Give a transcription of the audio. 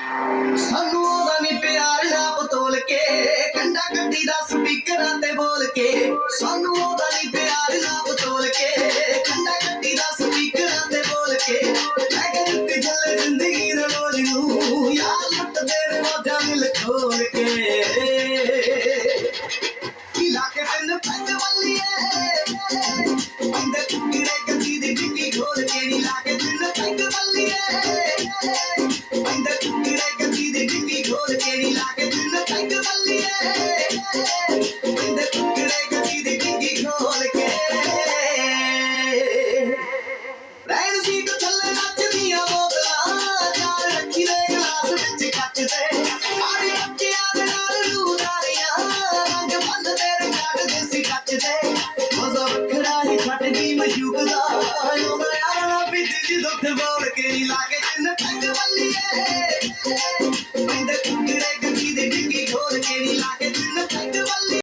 ਸਾਨੂੰ ਉਹਦਾ ਨੀ ਪਿਆਰ ਨਾਪ ਤੋਲ ਕੇ, ਕੰਡਾ ਕੱਢੀ ਦਾ ਸਪੀਕਰਾਂ ਤੇ ਬੋਲ ਕੇ। ਸਾਨੂੰ ਉਹਦਾ ਨੀ ਪਿਆਰ ਨਾਪ ਤੋਲ ਕੇ, ਕੰਡਾ ਕੱਢੀ ਦਾ ਸਪੀਕਰਾਂ ਤੇ ਬੋਲ ਕੇ। ਮੈਂ ਕਿ ਰੁਕ ਚੱਲੇ ਜ਼ਿੰਦਗੀ ਦੇ ਬੋਝ ਨੂੰ, ਯਾਰ ਲੁੱਟਦੇ ਨੇ ਮੌਜਾਂ ਦਿਲ ਖੋਲ ਕੇ। ਲਾ ਕੇ ਤੈਨੂੰ ਪੈਗ ਵੱਲੀਏ, ਬੰਦੇ ਟੁੱਟੜੇ ਗੱਡੀ ਦੀ ਡਿੱਗੀ ਖੋਲ ਕੇ। ਨੀ ਲਾ ਕੇ ਤੈਨੂੰ ਪੈਗ ਵੱਲੀਏ, ਬੰਦੇ ਟੁੱਟੜੇ ਗੱਡੀ ਦੀ ਡਿੱਗੀ ਖੋਲ ਕੇ। ਨੀ ਲਾ ਕੇ ਤੈਨੂੰ ਪੈਗ ਵੱਲੀਏ, ਬੰਦੇ ਟੁੱਟੜੇ ਗੱਡੀ ਦੀ ਡਿੱਗੀ ਖੋਲ ਕੇ। ਰਹਿਣ ਸੀਟ ਥੱਲੇ ਨੱਚਦੀਆਂ ਬੋਤਲਾਂ, ਚਾਰ ਰੱਖੀ ਦੇ ਗਲਾਸ ਵਿੱਚ ਕੱਚ ਦੇ। ਆੜੀ ਬੱਚਿਆਂ ਦੇ ਨਾਲ ਰੂਦਾਰੀਆਂ, ਰੰਗ ਬੰਦ ਤੇਰੇ ਕੱਢਦੇ ਸੀ ਕੱਚ ਦੇ। ਮਜ਼ਾ ਵੱਖਰਾ ਹੀ ਛੱਡ ਗਈ ਮਸ਼ੂਕ ਦਾ, ਉਹਦਾ ਯਾਰ ਨਾ ਪੀਤੀ ਜਦੋਂ ਤੇ ਬੋਲ ਕੇ। ਨੀ ਲਾ ਕੇ ਤੈਨੂੰ ਪੈਗ ਵੱਲੀਏ, ਬੰਦੇ ਟੁੱਟੜੇ ਗੱਡੀ ਦੀ ਡਿੱਗੀ ਖੋਲ ਕੇ। ਨੀ ਲਾ ਕੇ ਤੈਨੂੰ ਪੈਗ ਵੱਲੀਏ।